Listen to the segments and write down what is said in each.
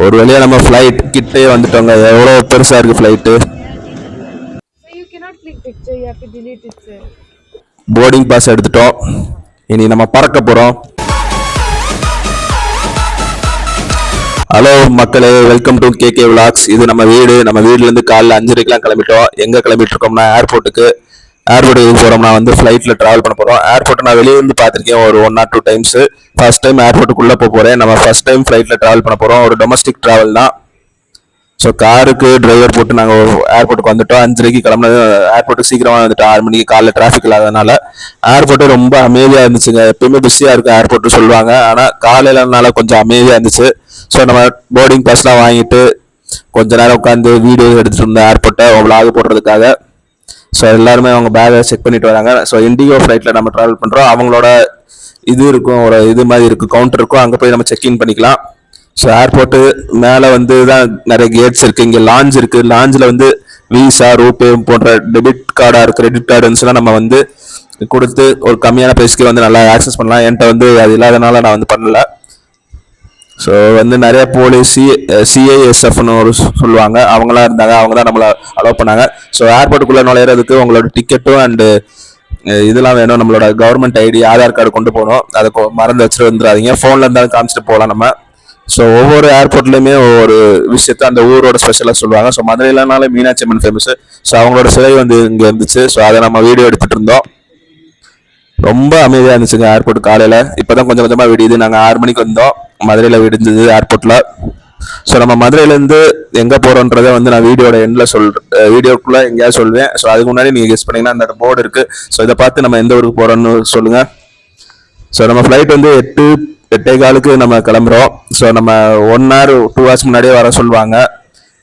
ஒரு வழியா நம்ம ஃப்ளைட் கிட்டே வந்துட்டோங்க. எவ்வளோ பெருசா இருக்கு ஃப்ளைட்டு. போர்டிங் பாஸ் எடுத்துட்டோம். இனி நம்ம பறக்க போறோம். ஹலோ மக்களே, வெல்கம் டு கேகே விளாக்ஸ். இது நம்ம வீடு. நம்ம வீடுல இருந்து காலைல 5:30க்கெல்லாம் கிளம்பிட்டோம். எங்க கிளம்பிட்டு இருக்கோம்னா ஏர்போர்ட்டுக்கு. ஏர்போர்ட்டுக்கு போறோம்னா ஃபிளைட்ல டிராவல் பண்ண போறோம். ஏர்போர்ட் நான் வெளியே இருந்து பார்த்திருக்கேன் ஒரு 1 or 2 டைம்ஸ். ஃபர்ஸ்ட் டைம் ஏர்போர்ட்டுக்குள்ள போறேன். நம்ம ஃபர்ஸ்ட் டைம் ஃபிளைட்ல டிராவல் பண்ண போறோம். ஒரு டொமஸ்டிக் டிராவல் தான். ஸோ காருக்கு டிரைவர் போட்டு நாங்கள் ஏர்போர்ட்டுக்கு வந்துட்டோம். 5:30க்கு கிளம்புனது. ஏர்போர்ட்டுக்கு சீக்கிரமாக வந்துட்டோம். 6 மணிக்கு காலைல டிராஃபிக் இல்லாதனால ஏர்போர்ட்டு ரொம்ப அமைதியாக இருந்துச்சுங்க. எப்பயுமே பிஸியாக இருக்கும் ஏர்போர்ட்டு சொல்லுவாங்க, ஆனால் காலையிலனால கொஞ்சம் அமைதியாக இருந்துச்சு. ஸோ நம்ம போர்டிங் பாஸ்லாம் வாங்கிட்டு கொஞ்ச நேரம் உட்காந்து வீடியோ எடுத்துகிட்டு இருந்தோம் ஏர்போர்ட்டை விளாக் போடுறதுக்காக. ஸோ எல்லாருமே அவங்க பேகை செக் பண்ணிட்டு வராங்க. ஸோ இண்டிகோ ஃப்ளைட்டில் நம்ம ட்ராவல் பண்ணுறோம். அவங்களோட இது இருக்கும், ஒரு இது மாதிரி இருக்குது, கவுண்டர் இருக்கும். அங்கே போய் நம்ம செக்இன் பண்ணிக்கலாம். ஸோ ஏர்போர்ட்டு மேலே தான் நிறைய கேட்ஸ் இருக்குது. இங்கே லாஞ்ச் இருக்குது. லாஞ்சில் விசா, ரூபே போன்ற டெபிட் கார்டா இருக்கு, கிரெடிட் கார்டு இருந்துச்சுன்னா நம்ம கொடுத்து ஒரு கம்மியான ப்ரைஸ்க்கு நல்லா ஆக்சஸ் பண்ணலாம். என்கிட்ட அது இல்லாதனால நான் பண்ணல. ஸோ நிறைய போலீஸ், சிஐஎஸ்எஃப்னு ஒரு சொல்லுவாங்க, அவங்களாம் இருந்தாங்க. அவங்க தான் நம்மளை அலோவ் பண்ணாங்க. ஸோ ஏர்போர்ட்டுக்குள்ளே நுழையிறதுக்கு உங்களோட டிக்கெட்டும் அண்டு இதெல்லாம் வேணும். நம்மளோட கவர்மெண்ட் ஐடி, ஆதார் கார்டு கொண்டு போகணும். அதை மறந்து வச்சுட்டு வந்துடாதீங்க. ஃபோனில் இருந்தாலும் காமிச்சிட்டு போகலாம் நம்ம. ஸோ ஒவ்வொரு ஏர்போர்ட்லையுமே ஒவ்வொரு விஷயத்த அந்த ஊரோட ஸ்பெஷலாக சொல்லுவாங்க. So மதுரையிலனால Meenakshi Amman famous. So அவங்களோட சிலை இங்கே இருந்துச்சு. ஸோ அதை நம்ம வீடியோ எடுத்துகிட்டு இருந்தோம். ரொம்ப அமைதியாக இருந்துச்சுங்க ஏர்போர்ட் காலையில். இப்போ தான் கொஞ்சம் கொஞ்சமாக விடியுது. நாங்கள் 6 மணிக்கு வந்தோம். மதுரையில் விடிஞ்சது ஏர்போர்ட்டில். ஸோ நம்ம மதுரையிலேருந்து எங்கே போகிறோன்றதை நான் வீடியோட எண்டில் வீடியோக்குள்ளே எங்கேயாவது சொல்லுவேன். ஸோ அதுக்கு முன்னாடி நீங்கள் கெஸ் பண்ணிங்கன்னா அந்த போர்டு இருக்குது. ஸோ இதை பார்த்து நம்ம எந்த ஊருக்கு போகிறோன்னு சொல்லுங்கள். ஸோ நம்ம ஃப்ளைட் 8:15க்கு நம்ம கிளம்புறோம். ஸோ நம்ம 1 hour 2 hours முன்னாடியே வர சொல்லுவாங்க.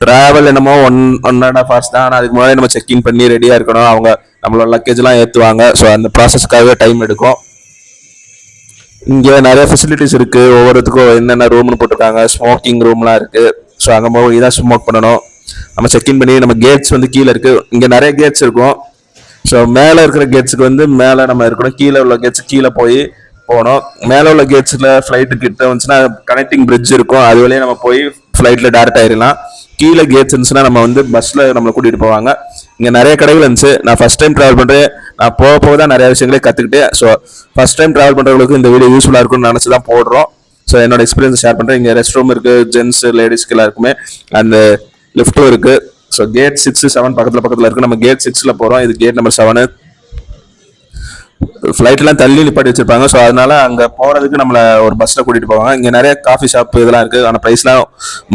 ட்ராவல் என்னமோ 1.5 hours தான். ஆனால் அதுக்கு முன்னாடி நம்ம செக்இன் பண்ணி ரெடியாக இருக்கணும். அவங்க நம்மளோட லக்கேஜ்லாம் ஏற்றுவாங்க. ஸோ அந்த ப்ராசஸ்க்காகவே டைம் எடுக்கும். இங்கே நிறைய ஃபெசிலிட்டிஸ் இருக்குது. ஒவ்வொருத்துக்கும் என்னென்ன ரூம்னு போட்டிருக்காங்க. ஸ்மோக்கிங் ரூம்லாம் இருக்குது. ஸோ அங்கே போய் தான் ஸ்மோக் பண்ணணும். நம்ம செக்இன் பண்ணி நம்ம கேட்ஸ் கீழே இருக்குது. இங்கே நிறைய கேட்ஸ் இருக்கும். ஸோ மேலே இருக்கிற கேட்ஸுக்கு மேலே நம்ம இருக்கணும். கீழே உள்ள கேட்ஸ் கீழே போனோம். மேலே உள்ள கேட்ஸில் ஃப்ளைட்டு கிட்ட வந்துச்சுன்னா கனெக்டிங் பிரிட்ஜ் இருக்கும். அது வழியே நம்ம போய் ஃப்ளைட்டில் டேரெக்ட் ஆயிடலாம். கீழே கேட்ஸ் இருந்துச்சுன்னா நம்ம பஸ்ஸில் நம்மளை கூட்டிகிட்டு போவாங்க. இங்கே நிறைய கடைகள் இருந்துச்சு. நான் ஃபஸ்ட் டைம் ட்ராவல் பண்ணுறேன். நான் போக தான் நிறைய விஷயங்களே கற்றுக்கிட்டேன். ஸோ ஃபஸ்ட் டைம் ட்ராவல் பண்ணுறவங்களுக்கு இந்த வீடியோ யூஸ்ஃபுல்லாக இருக்கும்னு நினச்சி தான் போடுறோம். ஸோ என்னோட எக்ஸ்பீரியன்ஸ் ஷேர் பண்ணுறேன். இங்கே ரெஸ்ட் ரூம் இருக்குது, ஜென்ஸ் லேடிஸ்க்கு எல்லாருக்குமே. அந்த லிஃப்ட்டும் இருக்குது. ஸோ கேட் 6, 7 பக்கத்தில் இருக்குது. நம்ம கேட் 6ல் போகிறோம். இது கேட் நம்பர் 7. ஃப்ளைட்லாம் தள்ளி நிப்பாட்டி வச்சிருப்பாங்க. ஸோ அதனால அங்கே போகிறதுக்கு நம்மளை ஒரு பஸ்ஸில் கூட்டிகிட்டு போவாங்க. இங்கே நிறைய காஃபி ஷாப் இதெல்லாம் இருக்குது. ஆனால் ப்ரைஸ்லாம்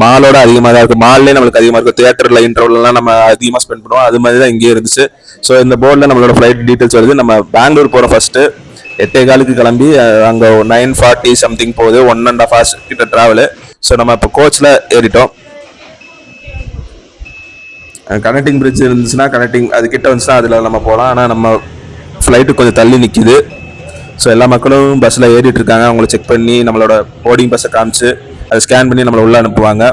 மாலோட அதிகமாக தான் இருக்குது. மால்லேயே நம்மளுக்கு அதிகமாக இருக்குது. தியேட்டரில் இன்டர்வல்லாம் நம்ம அதிகமாக ஸ்பெண்ட் பண்ணுவோம். அது மாதிரி தான் இங்கேயே இருந்துச்சு. ஸோ இந்த போர்டில் நம்மளோட ஃப்ளைட் டீட்டெயில்ஸ் வருது. நம்ம பெங்களூர் போகிறோம். ஃபஸ்ட்டு 8:15க்கு கிளம்பி அங்கே 9:40 சம்திங் போகுது. 1.5 hours கிட்ட ட்ராவலு. ஸோ நம்ம இப்போ கோச்சில் ஏறிட்டோம். கனெக்டிங் பிரிட்ஜ் இருந்துச்சுன்னா அது கிட்ட வந்துச்சுன்னா அதில் நம்ம போகலாம். ஆனால் நம்ம ஃப்ளைட்டு கொஞ்சம் தள்ளி நிற்கிது. ஸோ எல்லா மக்களும் பஸ்ஸில் ஏறிட்டு இருக்காங்க. அவங்கள செக் பண்ணி நம்மளோட போர்டிங் பஸ்ஸை காமிச்சு அதை ஸ்கேன் பண்ணி நம்மளை உள்ளே அனுப்புவாங்க.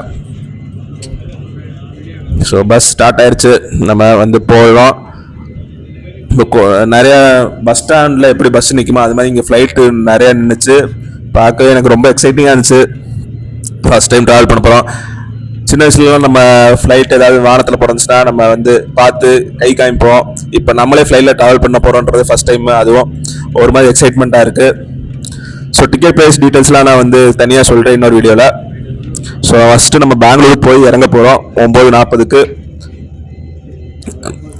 ஸோ பஸ் ஸ்டார்ட் ஆயிடுச்சு. நம்ம போகிறோம். இப்போ நிறைய பஸ் ஸ்டாண்டில் எப்படி பஸ் நிற்குமோ அது மாதிரி இங்கே ஃப்ளைட்டு நிறையா நின்றுச்சு. பார்க்கவே எனக்கு ரொம்ப எக்ஸைட்டிங்காக இருந்துச்சு. ஃபர்ஸ்ட் டைம் ட்ராவல் பண்ண போகிறோம். சின்ன வயசுலலாம் நம்ம ஃப்ளைட் ஏதாவது வானத்தில் பிறந்துச்சுன்னா நம்ம பார்த்து கை காமிப்போம். இப்போ நம்மளே ஃப்ளைட்டில் ட்ராவல் பண்ண போகிறோன்றது ஃபஸ்ட் டைம். அதுவும் ஒரு மாதிரி எக்ஸைட்மெண்ட்டாக இருக்குது. ஸோ டிக்கெட் ப்ரைஸ் டீட்டெயில்ஸ்லாம் நான் தனியாக சொல்கிறேன் இன்னொரு வீடியோவில். ஸோ ஃபஸ்ட்டு நம்ம பெங்களூர் போய் இறங்க போகிறோம் 9:40க்கு.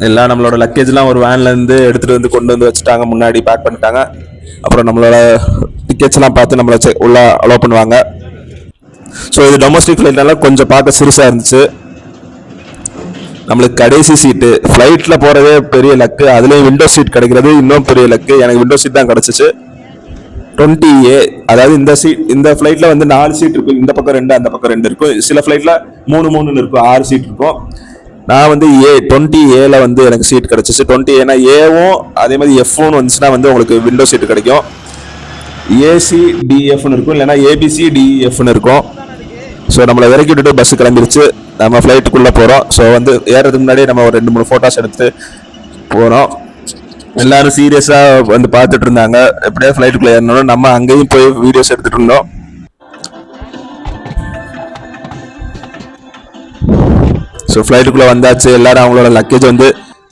எல்லாம் நம்மளோட லக்கேஜ்லாம் ஒரு வேன்லேருந்து எடுத்துகிட்டு கொண்டு வச்சுட்டாங்க. முன்னாடி பேக் பண்ணிட்டாங்க. அப்புறம் நம்மளோட டிக்கெட்ஸ்லாம் பார்த்து நம்மளை உள்ள அலோவ் பண்ணுவாங்க. ஸோ இது டொமஸ்டிக் ஃப்ளைட்னால கொஞ்சம் பார்க்க சிறுசாக இருந்துச்சு. நம்மளுக்கு கடைசி சீட்டு. ஃப்ளைட்டில் போகிறதே பெரிய லக்கு. அதுலேயும் விண்டோ சீட் கிடைக்கிறது இன்னும் பெரிய லக்கு. எனக்கு விண்டோ சீட் தான் கிடச்சிச்சு. 20A. அதாவது இந்த ஃப்ளைட்டில் 4 சீட் இருக்கும். இந்த பக்கம் 2, அந்த பக்கம் 2 இருக்கும். சில ஃப்ளைட்டில் 3 இருக்கும், 6 சீட் இருக்கும். நான் 20Aல எனக்கு சீட் கிடச்சிச்சு. 20Aனா ஏவும் அதே மாதிரி F1 வந்துச்சுன்னா உங்களுக்கு விண்டோ சீட்டு கிடைக்கும். ACDFன்னு இருக்கும், இல்லைன்னா ABCDEFன்னு இருக்கும். ஸோ நம்மளை இறக்கி விட்டுட்டு பஸ்ஸு கிளம்பிடுச்சு. நம்ம ஃப்ளைட்டுக்குள்ளே போகிறோம். ஸோ ஏறதுக்கு முன்னாடி நம்ம ஒரு 2-3 ஃபோட்டோஸ் எடுத்து போகிறோம். எல்லாரும் சீரியஸாக பார்த்துட்டு இருந்தாங்க. எப்படியா ஃப்ளைட்டுக்குள்ளே ஏறணும். நம்ம அங்கேயும் போய் வீடியோஸ் எடுத்துகிட்டு இருந்தோம். ஸோ ஃப்ளைட்டுக்குள்ளே வந்தாச்சு. எல்லாரும் அவங்களோட லக்கேஜ் வந்து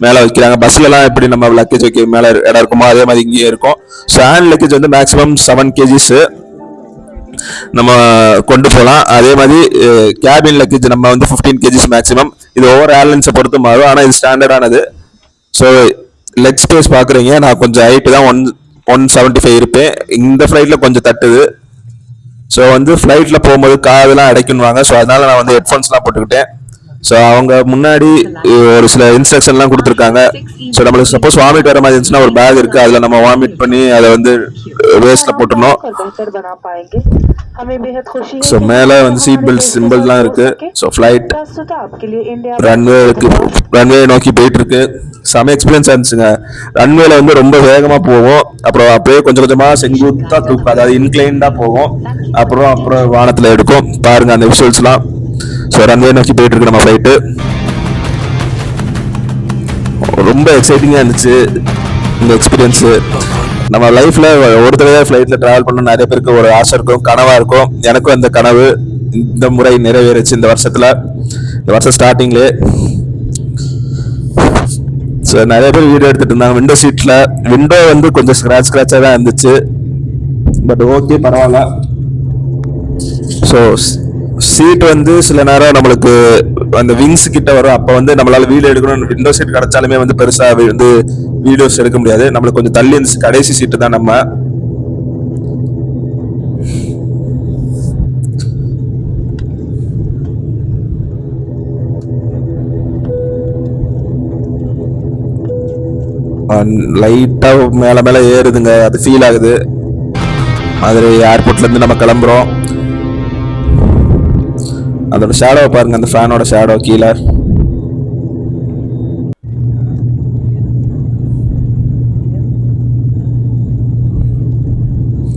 மேலே வைக்கிறாங்க. பஸ்லலாம் எப்படி நம்ம லக்கேஜ் வைக்க மேலே இடம் இருக்குமோ அதே மாதிரி இங்கேயே இருக்கும். ஸோ ஹேண்ட் லக்கேஜ் வந்து மேக்ஸிமம் 7 kgs நம்ம கொண்டு போகலாம். அதே மாதிரி கேபின் லக்கேஜ் நம்ம வந்து 15 kgs மேக்ஸிமம். இது ஒவ்வொரு ஏர்லைன்ஸை பொறுத்து மாறும், ஆனால் இது ஸ்டாண்டர்டானது. ஸோ லெக் ஸ்பேஸ் பார்க்குறீங்க, நான் கொஞ்சம் ஹைட்டு தான் 175 இருப்பேன். இந்த ஃப்ளைட்டில் கொஞ்சம் தட்டுது. ஸோ வந்து ஃப்ளைட்டில் போகும்போது காதெல்லாம் அடைக்கணுவாங்க. ஸோ அதனால நான் வந்து ஹெட்ஃபோன்ஸ்லாம் போட்டுக்கிட்டேன். ஸோ அவங்க முன்னாடி ஒரு சில இன்ஸ்ட்ரக்ஷன்லாம் கொடுத்துருக்காங்க. ஸோ நம்மளுக்கு சப்போஸ் வாமிட் வர மாதிரி இருந்துச்சுன்னா ஒரு பேக் இருக்குது, அதில் நம்ம வாமிட் பண்ணி அதை வந்து வேஸ்ட்டில் போட்டுடணும். ஸோ மேலே வந்து சீட் பெல்ட் சிம்பிள்லாம் இருக்குது. ஸோ ஃப்ளைட் ரன்வே நோக்கி போயிட்டு இருக்கு. செம எக்ஸ்பீரியன்ஸாக இருந்துச்சுங்க. ரன்வேல வந்து ரொம்ப வேகமாக போகும், அப்புறம் அப்படியே கொஞ்சம் கொஞ்சமாக செங்குத்தாக தூக்கும், அதாவது இன்க்ளைண்டாக போகும், அப்புறம் வானத்தில் எடுக்கும். பாருங்க அந்த விஷுவல்ஸ்லாம். ஸோ ரன்வே நோக்கி போயிட்டு இருக்கு நம்ம ஃப்ளைட்டு. ரொம்ப எக்ஸைட்டிங்காக இருந்துச்சு இந்த எக்ஸ்பீரியன்ஸு. நம்ம லைஃப்பில் ஒரு தடவை ஃப்ளைட்டில் ட்ராவல் பண்ணணும் நிறைய பேருக்கு ஒரு ஆசை இருக்கும், கனவாக இருக்கும். எனக்கும் அந்த கனவு இந்த முறை நிறைவேறுச்சு இந்த வருஷம் ஸ்டார்டிங்லேயே. ஸோ நிறைய பேர் வீடியோ எடுத்துகிட்டு இருந்தாங்க விண்டோ சீட்டில். விண்டோ வந்து கொஞ்சம் ஸ்க்ராட்சாக தான் இருந்துச்சு, பட் ஓகே பரவாயில்ல. ஸோ சீட் வந்து சில நேரம் நம்மளுக்கு அந்த விங்ஸ் கிட்ட வரும், அப்போ வந்து நம்மளால வீடியோ எடுக்கணும். விண்டோ சீட் கிடைச்சாலுமே வந்து பெருசாக வந்து வீடியோஸ் எடுக்க முடியாது. நம்மளுக்கு கொஞ்சம் தள்ளி இருந்துச்சு, கடைசி சீட்டு தான் நம்ம. லைட்டாக மேலே ஏறுதுங்க, அது ஃபீல் ஆகுது. மதுரை ஏர்போர்ட்லேருந்து நம்ம கிளம்புறோம். அதோட ஷேடோவை பாருங்க, அந்த ஃபேனோட ஷேடோ கீழே.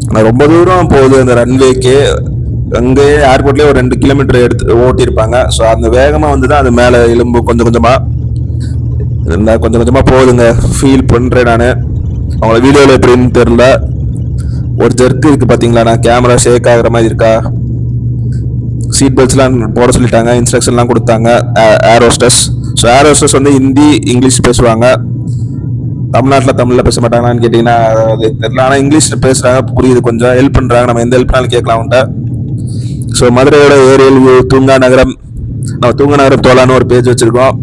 ஆனால் ரொம்ப தூரம் போகுது அந்த ரன்வேக்கு. அங்கேயே ஏர்போர்ட்லேயே ஒரு 2 கிலோமீட்டர் எடுத்து ஓட்டியிருப்பாங்க. ஸோ அந்த வேகமாக வந்து தான் அது மேலே எலும்பு கொஞ்சம் கொஞ்சமாக போகுதுங்க. ஃபீல் பண்ணுறேன் நான். அவங்கள வீடியோவில் எப்படின்னு தெரில. ஒரு ஜெர்க்கு இருக்குது பார்த்தீங்களா, நான் கேமரா ஷேக் ஆகிற மாதிரி இருக்கா. சீட் பெல்ட்ஸ்லாம் போட சொல்லிட்டாங்க, இன்ஸ்ட்ரக்ஷன்லாம் கொடுத்தாங்க ஏர் ஹோஸ்டஸ். ஸோ ஏர் ஹோஸ்டஸ் வந்து ஹிந்தி இங்கிலீஷ் பேசுவாங்க. தமிழ்நாட்டில் தமிழில் பேச மாட்டாங்களான்னு கேட்டிங்கன்னா அது தெரியல, ஆனால் இங்கிலீஷில் பேசுகிறாங்க, புரியுது, கொஞ்சம் ஹெல்ப் பண்ணுறாங்க. நம்ம எந்த ஹெல்ப்னாலும் கேட்கலாம் அவன்கிட்ட. ஸோ மதுரையோட ஏரியல் வியூ, தூங்கா நகரம். நம்ம தூங்கா நகரம் தோலான்னு ஒரு பேஜ் வச்சுருக்கோம்.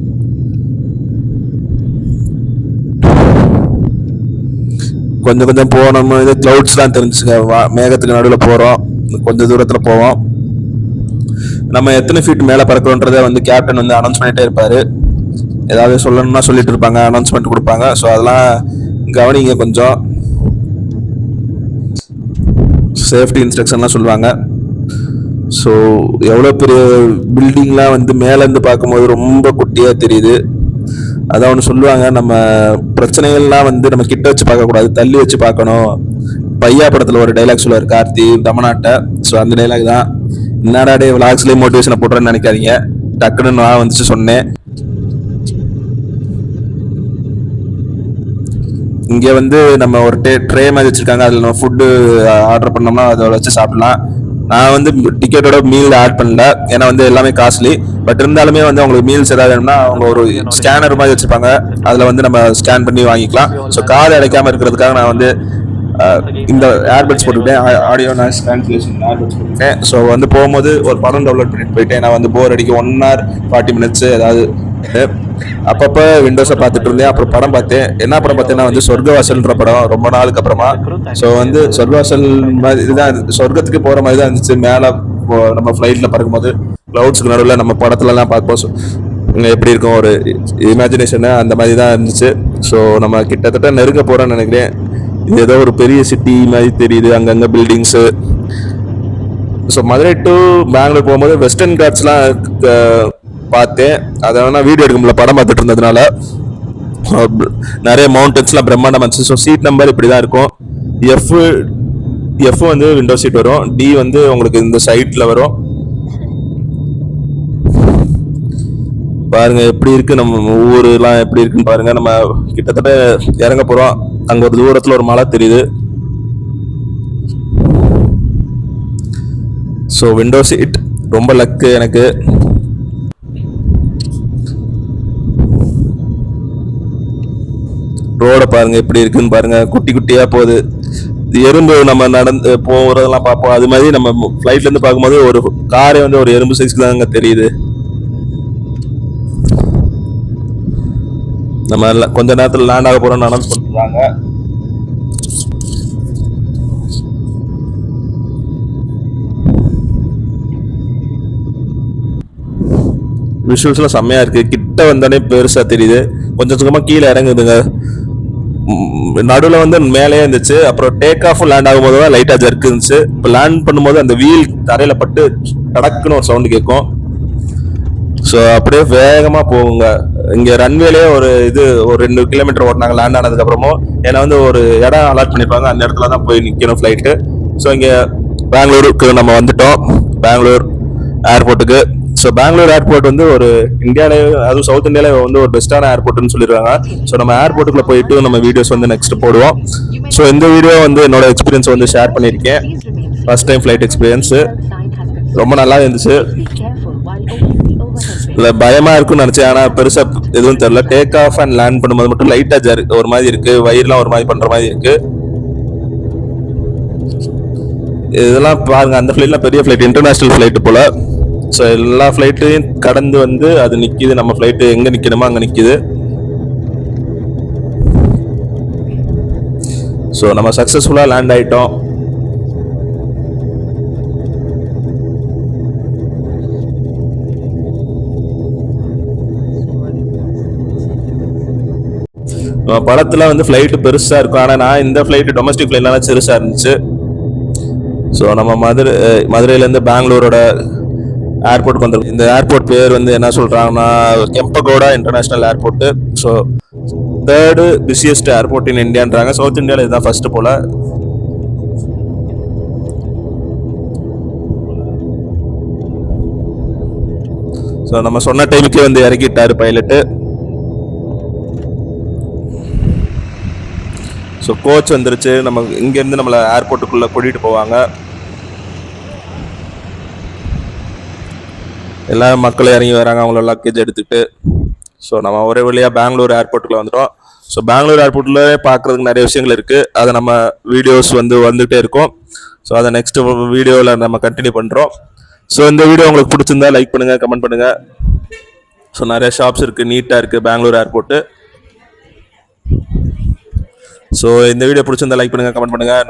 கொஞ்சம் போனோம், இது கிளவுட்ஸ்லாம் தெரிஞ்சுங்க. மேகத்துக்கு நடுவில் போகிறோம், கொஞ்சம் தூரத்தில் போவோம். நம்ம எத்தனை ஃபீட் மேலே பறக்கிறோன்றதை வந்து கேப்டன் வந்து அனௌன்ஸ் பண்ணிட்டே இருப்பார். ஏதாவது சொல்லணும்னா சொல்லிட்டு இருப்பாங்க, அனௌன்ஸ்மெண்ட் கொடுப்பாங்க. ஸோ அதெல்லாம் கவனிங்க, கொஞ்சம் சேஃப்டி இன்ஸ்ட்ரக்ஷன்லாம் சொல்லுவாங்க. ஸோ எவ்வளோ பெரிய பில்டிங்லாம் வந்து மேலேருந்து பார்க்கும்போது ரொம்ப குட்டியாக தெரியுது. அதான் ஒன்று சொல்லுவாங்க, நம்ம பிரச்சனைகள்லாம் வந்து நம்ம கிட்ட வச்சு பார்க்கக்கூடாது, தள்ளி வச்சு பார்க்கணும். பையா படத்தில் ஒரு டைலாக் சொல்லுவார் கார்த்தி தமிழ்நாட்டை. ஸோ அந்த டைலாக் தான். என்னடா டே விளாக்ஸ்லேயே மோட்டிவேஷனை போட்டுறேன்னு நினைக்காதீங்க, டக்குன்னு நான் வந்துச்சு சொன்னேன். இங்கே வந்து நம்ம ஒரு ட்ரே மாதிரி வச்சுருக்காங்க, அதில் நம்ம ஃபுட்டு ஆர்டர் பண்ணோம்னா அதை வச்சு சாப்பிடலாம். நான் வந்து டிக்கெட்டோட மீல் ஆட் பண்ணல, ஏன்னா வந்து எல்லாமே காஸ்ட்லி. பட் இருந்தாலுமே வந்து அவங்களுக்கு மீல்ஸ் ஏதாவது வேணும்னா அவங்க ஒரு ஸ்கேனர் மாதிரி வச்சுருப்பாங்க, அதில் வந்து நம்ம ஸ்கேன் பண்ணி வாங்கிக்கலாம். ஸோ காது அடைக்காமல் இருக்கிறதுக்காக நான் வந்து இந்த ஏர்பட்ஸ் போட்டுக்கிட்டேன், ஆடியோ நாய்ஸ் கேன்சலேஷன் ஏர்பட்ஸ் போட்டுக்கிட்டேன். ஸோ வந்து போகும்போது ஒரு படம் டவுன்லோட் பண்ணிட்டு போயிட்டேன். நான் வந்து போர் அடிக்க 1 hour 40 minutes ஏதாவது அப்பப்போ விண்டோஸை பார்த்துட்டு இருந்தேன். அப்புறம் படம் பார்த்தேன். என்ன படம் பார்த்தேன்னா வந்து சொர்க்கவாசல்ன்ற படம், ரொம்ப நாளுக்கு அப்புறமா. ஸோ வந்து சொர்க்கவாசல் மாதிரி தான், சொர்க்கத்துக்கு போகிற மாதிரி தான் இருந்துச்சு. மேலே நம்ம ஃப்ளைட்டில் பறக்கும்போது க்ளவுட்ஸ்க்கு நடுவில் நம்ம படத்துலலாம் பார்க்கும்போது எப்படி இருக்கும் ஒரு இமேஜினேஷனு, அந்த மாதிரி தான் இருந்துச்சு. ஸோ நம்ம கிட்டத்தட்ட நெருங்க போகிறோன்னு நினைக்கிறேன். இது ஏதோ ஒரு பெரிய சிட்டி மாதிரி தெரியுது, அங்கங்கே buildings. So Madurai to Bangalore போகும்போது வெஸ்டர்ன் காட்ஸ்லாம் பார்த்தேன். அதை வேணா வீடியோ எடுக்க முடியல படம் பார்த்துட்டு இருந்ததுனால. நிறைய மவுண்டன்ஸ்லாம் பிரம்மாண்டம் இருந்துச்சு. ஸோ சீட் நம்பர் இப்படி தான் இருக்கும். எஃப் வந்து விண்டோ சீட் வரும், டி வந்து உங்களுக்கு இந்த சைட்டில் வரும். பாருங்க எப்படி இருக்கு நம்ம ஊருலாம் எப்படி இருக்குன்னு பாருங்க. நம்ம கிட்டத்தட்ட இறங்க போறோம். அங்க ஒரு தூரத்துல ஒரு மலை தெரியுது. ஸோ விண்டோ சீட் ரொம்ப லக்கு எனக்கு. ரோடை பாருங்க எப்படி இருக்குன்னு பாருங்க, குட்டி குட்டியா போகுது. எறும்பு நம்ம நடந்து போறதெல்லாம் பார்ப்போம், அது மாதிரி நம்ம ஃப்ளைட்ல இருந்து பார்க்கும்போது ஒரு காரே வந்து ஒரு எறும்பு சைஸ்க்கு தாங்க தெரியுது. நம்ம கொஞ்ச நேரத்தில் லேண்ட் ஆக போறோம்னு அனௌன்ஸ் பண்ணிருக்காங்க. விஷுவல்ஸ்லாம் செம்மையா இருக்கு. கிட்ட வந்தானே பெருசா தெரியுது, கொஞ்சம் சும்மா கீழே இறங்குதுங்க. நடுவில் வந்து மேலேயே இருந்துச்சு, அப்புறம் டேக் ஆஃப் லேண்ட் ஆகும்போது தான் லைட்டாக ஜர்க் இருந்துச்சு. இப்போ லேண்ட் பண்ணும்போது அந்த வீல் தரையில பட்டு கடக்குன்னு ஒரு சவுண்டு கேட்கும். ஸோ அப்படியே வேகமாக போகுங்க. இங்கே ரன்வேலே ஒரு 2 கிலோமீட்டர் ஓட்டினாங்க லேண்ட் ஆனதுக்கு அப்புறமும். ஏன்னா வந்து ஒரு இடம் அலாட் பண்ணிருப்பாங்க, அந்த இடத்துல தான் போய் நிற்கணும் ஃப்ளைட்டு. ஸோ இங்கே பெங்களூருக்கு நம்ம வந்துட்டோம், பெங்களூர் ஏர்போர்ட்டுக்கு. ஸோ பெங்களூர் ஏர்போர்ட் வந்து ஒரு இந்தியாவிலே, அதுவும் சவுத் இந்தியாவிலே வந்து ஒரு பெஸ்ட்டான ஏர்போர்ட்னு சொல்லிடுறாங்க. ஸோ நம்ம ஏர்போர்ட்டுக்குள்ள போயிட்டு நம்ம வீடியோஸ் வந்து நெக்ஸ்ட் போடுவோம். ஸோ இந்த வீடியோ வந்து என்னோட எக்ஸ்பீரியன்ஸ் வந்து ஷேர் பண்ணியிருக்கேன். ஃபர்ஸ்ட் டைம் ஃப்ளைட் எக்ஸ்பீரியன்ஸு ரொம்ப நல்லா இருந்துச்சு. இல்லை பயமாக இருக்குன்னு நினச்சேன், ஆனால் பெருசாக எதுவும் தெரியல. டேக் ஆஃப் அண்ட் லேண்ட் பண்ணும்போது மட்டும் லைட்டாக ஒரு மாதிரி இருக்குது, வயிறுலாம் ஒரு மாதிரி பண்ணுற மாதிரி இருக்குது. இதெல்லாம் பாருங்க, அந்த ஃப்ளைட்லாம் பெரிய ஃப்ளைட், இன்டர்நேஷ்னல் ஃப்ளைட்டு போல். ஸோ எல்லா ஃப்ளைட்டையும் கடந்து வந்து அது நிற்கிது. நம்ம ஃப்ளைட்டு எங்கே நிற்கணுமோ அங்கே நிற்கிது. ஸோ நம்ம சக்ஸஸ்ஃபுல்லாக லேண்ட் ஆகிட்டோம். படத்தில் வந்து ஃப்ளைட்டு பெருசாக இருக்கும், ஆனால் நான் இந்த ஃப்ளைட்டு டொமஸ்டிக் ஃப்ளைட்லாம் சிறுசாக இருந்துச்சு. ஸோ நம்ம மதுரையிலேருந்து பெங்களூரோட ஏர்போர்ட்டுக்கு வந்துடும். இந்த ஏர்போர்ட் பேர் வந்து என்ன சொல்கிறாங்கன்னா Kempegowda international airport. So 3rd busiest airport in இந்தியான்றாங்க. சவுத் இந்தியாவில் இதுதான் ஃபர்ஸ்ட் போல். ஸோ நம்ம சொன்ன டைமுக்கே வந்து இறக்கிட்டாரு பைலட்டு. ஸோ கோச் வந்துருச்சு, நம்ம இங்கேருந்து நம்மளை ஏர்போர்ட்டுக்குள்ளே கூட்டிகிட்டு போவாங்க. எல்லா மக்களும் இறங்கி வராங்க அவங்களோட லக்கேஜ் எடுத்துக்கிட்டு. ஸோ நம்ம ஒரே வழியாக பெங்களூர் ஏர்போர்ட்டுக்குள்ள வந்துட்டோம். ஸோ பெங்களூர் ஏர்போர்ட்டில் பார்க்குறதுக்கு நிறைய விஷயங்கள் இருக்குது, அதை நம்ம வீடியோஸ் வந்துகிட்டே இருக்கும். ஸோ அதை நெக்ஸ்ட் வீடியோவில் நம்ம கண்டினியூ பண்ணுறோம். ஸோ இந்த வீடியோ உங்களுக்கு பிடிச்சிருந்தா லைக் பண்ணுங்கள், கமெண்ட் பண்ணுங்கள். ஸோ நிறைய ஷாப்ஸ் இருக்குது, நீட்டாக இருக்குது பெங்களூர் ஏர்போர்ட்டு. ஸோ இந்த வீடியோ பிடிச்சிருந்தா லைக் பண்ணுங்கள், கமெண்ட் பண்ணுங்கள்.